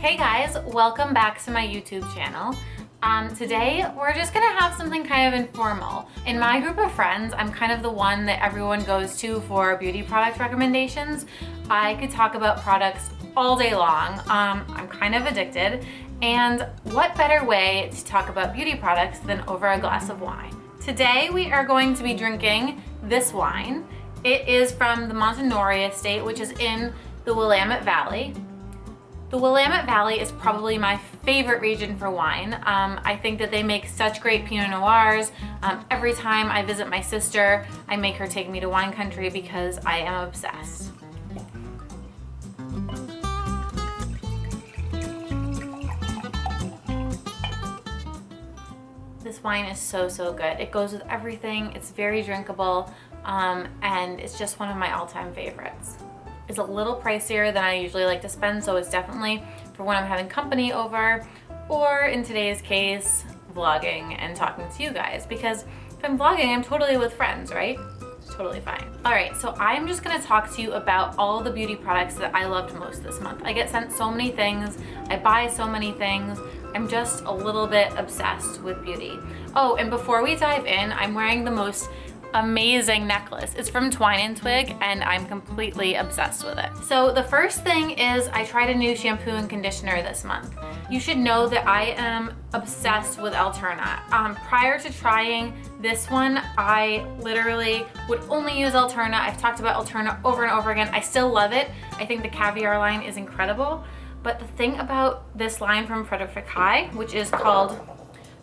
Hey guys, welcome back to my YouTube channel. Today we're just gonna have something kind of informal. In my group of friends, I'm kind of the one that everyone goes to for beauty product recommendations. I could talk about products all day long. I'm kind of addicted, and what better way to talk about beauty products than over a glass of wine? Today we are going to be drinking this wine. It is from the Montanori estate, which is in the Willamette Valley. The Willamette Valley is probably my favorite region for wine. I think that they make such great Pinot Noirs. Every time I visit my sister, I make her take me to wine country because I am obsessed. This wine is so good. It goes with everything. It's very drinkable, and it's just one of my all-time favorites. It's a little pricier than I usually like to spend, so it's definitely for when I'm having company over, or in today's case, vlogging and talking to you guys, because if I'm vlogging, I'm totally with friends, right? Totally fine. All right, so I'm just gonna talk to you about all the beauty products that I loved most this month. I get sent so many things, I buy so many things, I'm just a little bit obsessed with beauty. Oh, and before we dive in, I'm wearing the most amazing necklace. It's from Twine & Twig, and I'm completely obsessed with it. So the first thing is I tried a new shampoo and conditioner this month. You should know that I am obsessed with Alterna. Prior to trying this one, I literally would only use Alterna. I've talked about Alterna over and over again. I still love it. I think the Caviar line is incredible. But the thing about this line from Frederick High, which is called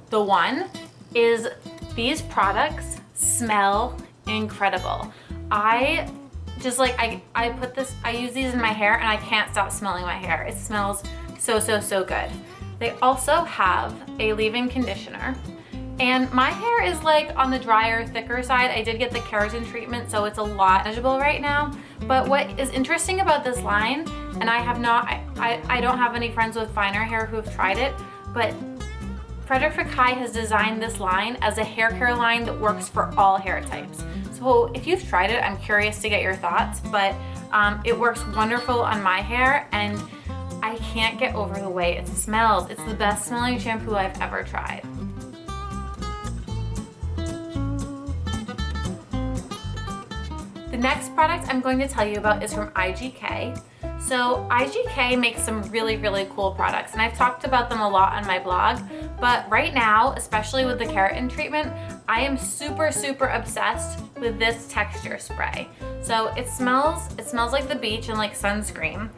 The One, is these products smell incredible. I just like, I use these in my hair and I can't stop smelling my hair. It smells so good. They also have a leave-in conditioner, and my hair is like on the drier, thicker side. I did get the keratin treatment, so it's a lot manageable right now. But what is interesting about this line, and I don't have any friends with finer hair who have tried it, but Frederick High has designed this line as a hair care line that works for all hair types. So if you've tried it, I'm curious to get your thoughts, but it works wonderful on my hair, and I can't get over the way it smells. It's the best smelling shampoo I've ever tried. The next product I'm going to tell you about is from IGK. So IGK makes some really cool products, and I've talked about them a lot on my blog, but right now, especially with the keratin treatment, I am super obsessed with this texture spray. So it smells like the beach and like sunscreen,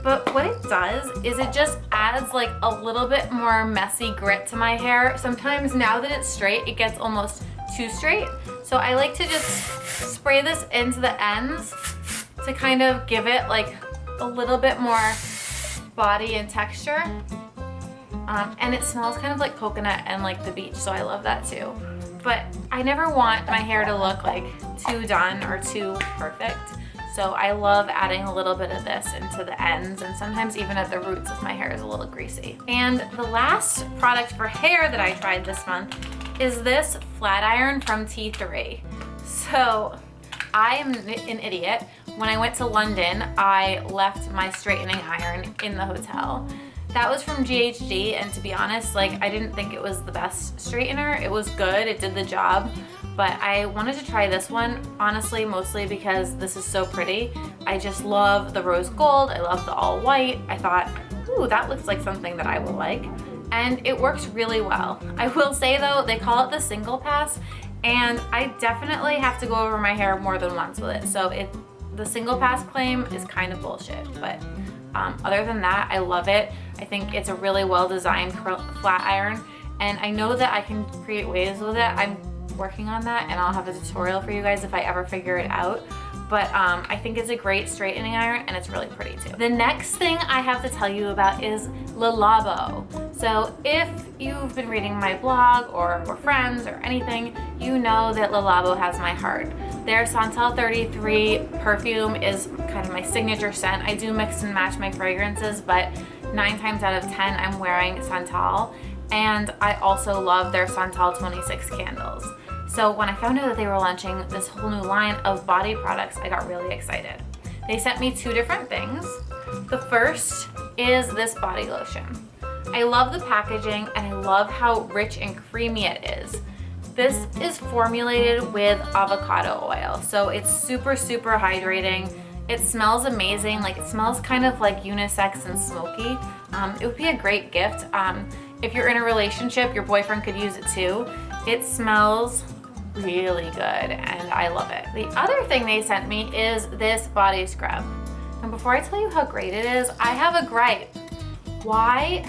but what it does is it just adds like a little bit more messy grit to my hair. Sometimes now that it's straight, it gets almost too straight. So I like to just spray this into the ends to kind of give it like a little bit more body and texture. And it smells kind of like coconut and like the beach, so I love that too. But I never want my hair to look like too done or too perfect. So I love adding a little bit of this into the ends and sometimes even at the roots if my hair is a little greasy. And the last product for hair that I tried this month is this flat iron from T3. So I am an idiot. When I went to London, I left my straightening iron in the hotel. That was from GHD, and to be honest, like, I didn't think it was the best straightener. It was good, it did the job, but I wanted to try this one, honestly, mostly because this is so pretty. I just love the rose gold, I love the all white. I thought, ooh, that looks like something that I will like, and it works really well. I will say though, they call it the single pass, and I definitely have to go over my hair more than once with it, so the single pass claim is kind of bullshit, but other than that, I love it. I think it's a really well-designed flat iron, and I know that I can create waves with it. I'm working on that, and I'll have a tutorial for you guys if I ever figure it out. But I think it's a great straightening iron, and it's really pretty too. The next thing I have to tell you about is Le Labo. So if you've been reading my blog or friends or anything, you know that Le Labo has my heart. Their Santal 33 perfume is kind of my signature scent. I do mix and match my fragrances, but 9 times out of 10 I'm wearing Santal, and I also love their Santal 26 candles. So when I found out that they were launching this whole new line of body products, I got really excited. They sent me 2 different things. The first is this body lotion. I love the packaging and I love how rich and creamy it is. This is formulated with avocado oil, so it's super, super hydrating. It smells amazing, like it smells kind of like unisex and smoky. It would be a great gift. If you're in a relationship, your boyfriend could use it too. It smells really good and I love it. The other thing they sent me is this body scrub. And before I tell you how great it is, I have a gripe. Why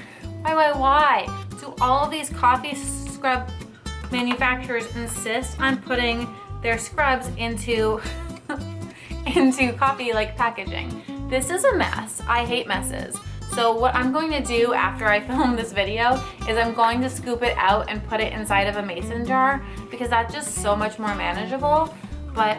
do all of these coffee scrub manufacturers insist on putting their scrubs into coffee like packaging? This is a mess. I hate messes. So what I'm going to do after I film this video is I'm going to scoop it out and put it inside of a mason jar because that's just so much more manageable. But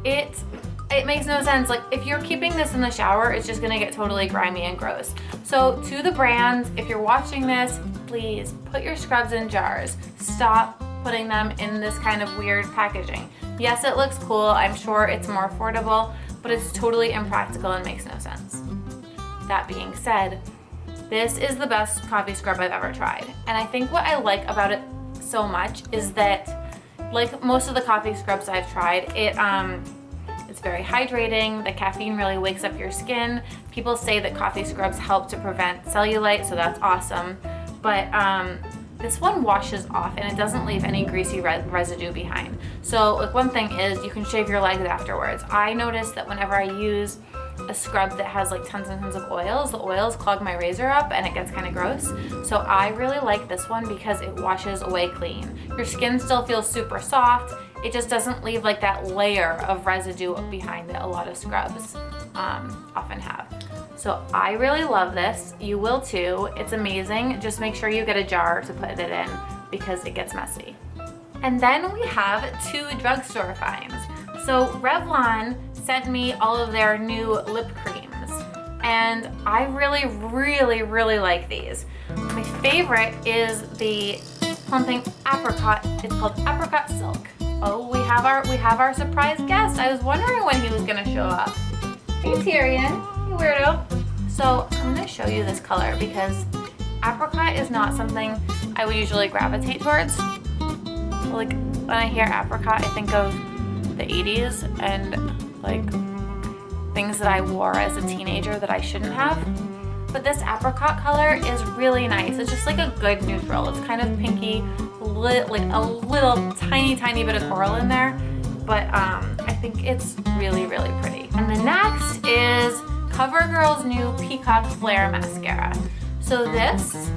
it makes no sense. Like if you're keeping this in the shower, it's just gonna get totally grimy and gross. So to the brands, if you're watching this, please put your scrubs in jars. Stop putting them in this kind of weird packaging. Yes, it looks cool. I'm sure it's more affordable, but it's totally impractical and makes no sense. That being said, this is the best coffee scrub I've ever tried. And I think what I like about it so much is that, like most of the coffee scrubs I've tried, it's very hydrating. The caffeine really wakes up your skin. People say that coffee scrubs help to prevent cellulite, so that's awesome. But this one washes off and it doesn't leave any greasy residue behind. So like one thing is you can shave your legs afterwards. I noticed that whenever I use a scrub that has like tons and tons of oils, the oils clog my razor up and it gets kind of gross. So I really like this one because it washes away clean. Your skin still feels super soft. It just doesn't leave like that layer of residue behind that a lot of scrubs often have. So I really love this. You will too. It's amazing. Just make sure you get a jar to put it in because it gets messy. And then we have two drugstore finds. So Revlon sent me all of their new lip creams and I really, really, really like these. My favorite is the Plumping Apricot. It's called Apricot Silk. Oh, we have our surprise guest. I was wondering when he was gonna show up. Hey Tyrion, you weirdo. So I'm gonna show you this color because apricot is not something I would usually gravitate towards. Like when I hear apricot, I think of the 80s and like things that I wore as a teenager that I shouldn't have. But this apricot color is really nice. It's just like a good neutral. It's kind of pinky, like a little tiny bit of coral in there. But I think it's really, really pretty. And the next is CoverGirl's new Peacock Flare Mascara. So this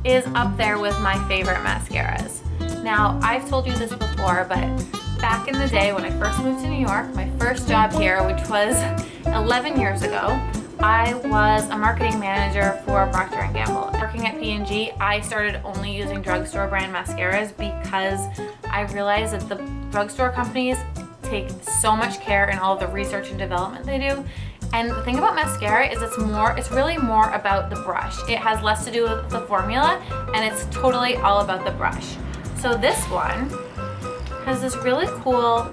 is up there with my favorite mascaras. Now, I've told you this before, but back in the day when I first moved to New York, my first job here, which was 11 years ago, I was a marketing manager for Procter & Gamble. Working at P&G, I started only using drugstore brand mascaras because I realized that the drugstore companies take so much care in all of the research and development they do. And the thing about mascara is it's really more about the brush. It has less to do with the formula and it's totally all about the brush. So this one has this really cool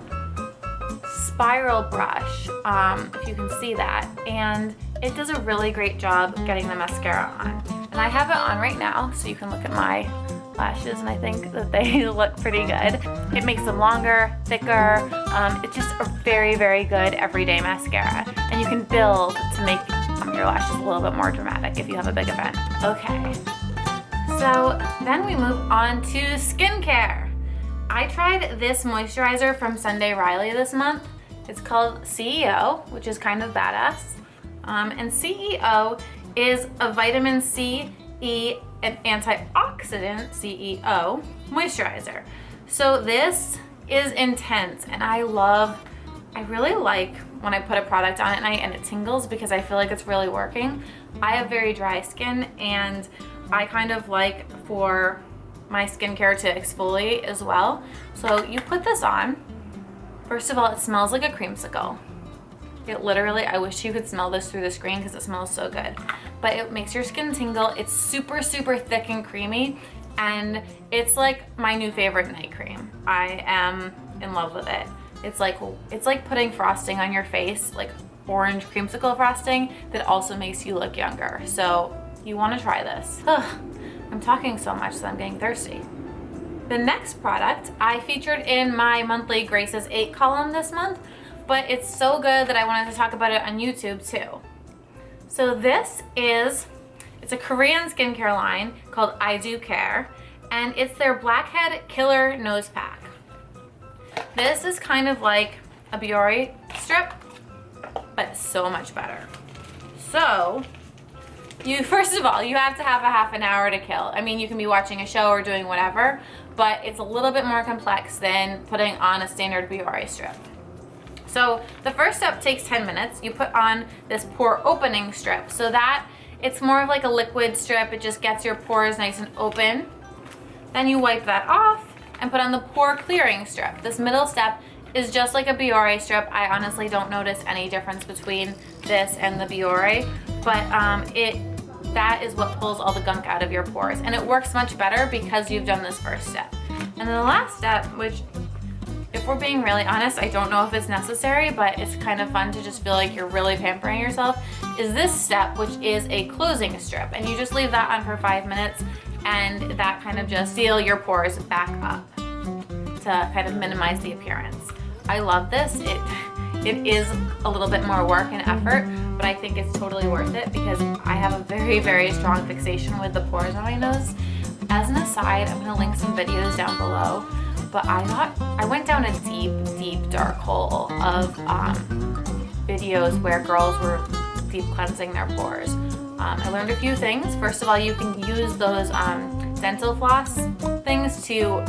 spiral brush, if you can see that, and it does a really great job getting the mascara on. And I have it on right now, so you can look at my lashes, and I think that they look pretty good. It makes them longer, thicker. It's just a very, very good everyday mascara. And you can build to make your lashes a little bit more dramatic if you have a big event. Okay, so then we move on to skincare. I tried this moisturizer from Sunday Riley this month. It's called CEO, which is kind of badass. And CEO is a vitamin C, E, and antioxidant CEO moisturizer. So this is intense and I really like when I put a product on at night and it tingles because I feel like it's really working. I have very dry skin and I kind of like for my skincare to exfoliate as well. So you put this on. First of all, it smells like a creamsicle. It literally, I wish you could smell this through the screen because it smells so good. But it makes your skin tingle. It's super, super thick and creamy. And it's like my new favorite night cream. I am in love with it. It's like putting frosting on your face, like orange creamsicle frosting that also makes you look younger. So you want to try this. Ugh, I'm talking so much that I'm getting thirsty. The next product I featured in my monthly Grace's 8 column this month, but it's so good that I wanted to talk about it on YouTube too. So it's a Korean skincare line called I Do Care, and it's their Blackhead Killer Nose Pack. This is kind of like a Biore strip, but so much better. So, first of all, you have to have a half an hour to kill. I mean, you can be watching a show or doing whatever, but it's a little bit more complex than putting on a standard Biore strip. So the first step takes 10 minutes. You put on this pore opening strip. So that it's more of like a liquid strip. It just gets your pores nice and open. Then you wipe that off and put on the pore clearing strip. This middle step is just like a Biore strip. I honestly don't notice any difference between this and the Biore, but that is what pulls all the gunk out of your pores, and it works much better because you've done this first step. And then the last step, which if we're being really honest, I don't know if it's necessary, but it's kind of fun to just feel like you're really pampering yourself, is this step, which is a closing strip. And you just leave that on for 5 minutes, and that kind of just seal your pores back up to kind of minimize the appearance. I love this. It is a little bit more work and effort, but I think it's totally worth it because I have a very, very strong fixation with the pores on my nose. As an aside, I'm gonna link some videos down below, but I went down a deep, deep dark hole of videos where girls were deep cleansing their pores. I learned a few things. First of all, you can use those dental floss things to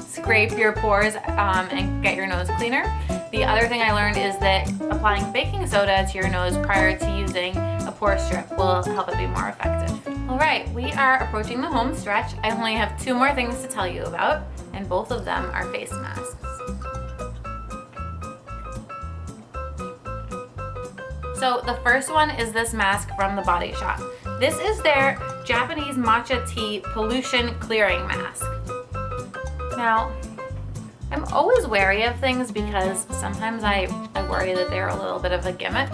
scrape your pores and get your nose cleaner. The other thing I learned is that applying baking soda to your nose prior to using a pore strip will help it be more effective. All right, we are approaching the home stretch. I only have 2 more things to tell you about, and both of them are face masks. So the first one is this mask from The Body Shop. This is their Japanese matcha tea pollution clearing mask. Now, I'm always wary of things because sometimes I worry that they're a little bit of a gimmick.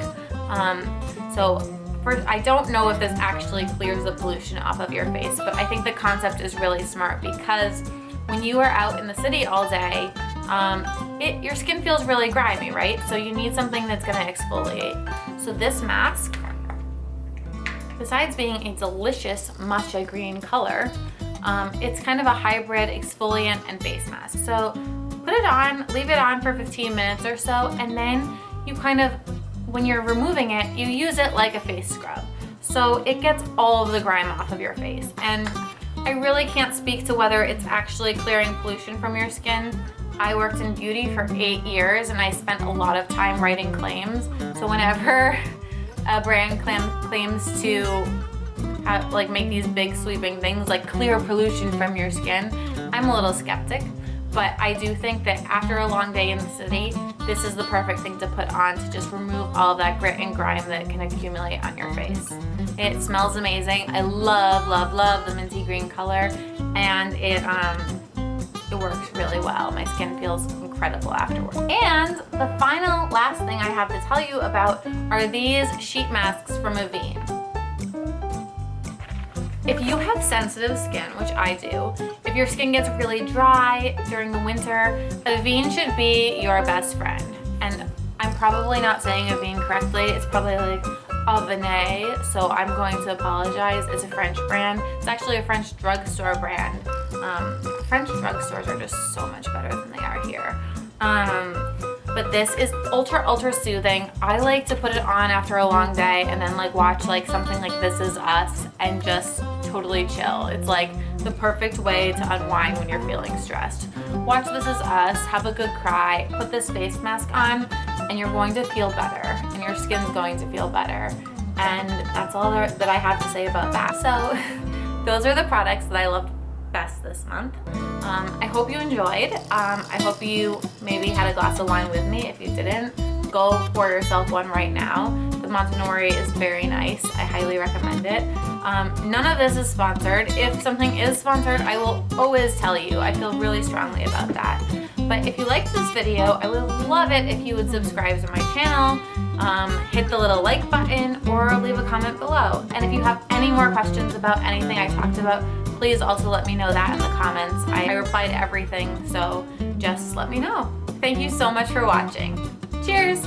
So first, I don't know if this actually clears the pollution off of your face, but I think the concept is really smart because when you are out in the city all day, your skin feels really grimy, right? So you need something that's gonna exfoliate. So this mask, besides being a delicious matcha green color, it's kind of a hybrid exfoliant and face mask. So put it on, leave it on for 15 minutes or so, and then you kind of, when you're removing it, you use it like a face scrub. So it gets all of the grime off of your face. And I really can't speak to whether it's actually clearing pollution from your skin. I worked in beauty for 8 years and I spent a lot of time writing claims. So whenever a brand claims to make these big sweeping things like clear pollution from your skin, I'm a little skeptic. But I do think that after a long day in the city, this is the perfect thing to put on to just remove all of that grit and grime that can accumulate on your face. It smells amazing. I love, love, love the minty green color, and it works really well. My skin feels incredible afterwards. And the last thing I have to tell you about are these sheet masks from Avene. If you have sensitive skin, which I do, if your skin gets really dry during the winter, Avene should be your best friend. And I'm probably not saying Avene correctly. It's probably like Avene, so I'm going to apologize. It's a French brand. It's actually a French drugstore brand. French drugstores are just so much better than they are here. But this is ultra soothing. I like to put it on after a long day and then watch something like This Is Us and just totally chill. It's like the perfect way to unwind when you're feeling stressed. Watch This Is Us, have a good cry, put this face mask on, and you're going to feel better, and your skin's going to feel better. And that's all that I have to say about that. So those are the products that I loved best this month. I hope you enjoyed. I hope you maybe had a glass of wine with me. If you didn't, go pour yourself one right now. The Montanori is very nice. I highly recommend it. None of this is sponsored. If something is sponsored, I will always tell you. I feel really strongly about that. But if you liked this video, I would love it if you would subscribe to my channel hit the little like button or leave a comment below. And if you have any more questions about anything I talked about, please also let me know that in the comments. I reply to everything, so just let me know. Thank you so much for watching. Cheers!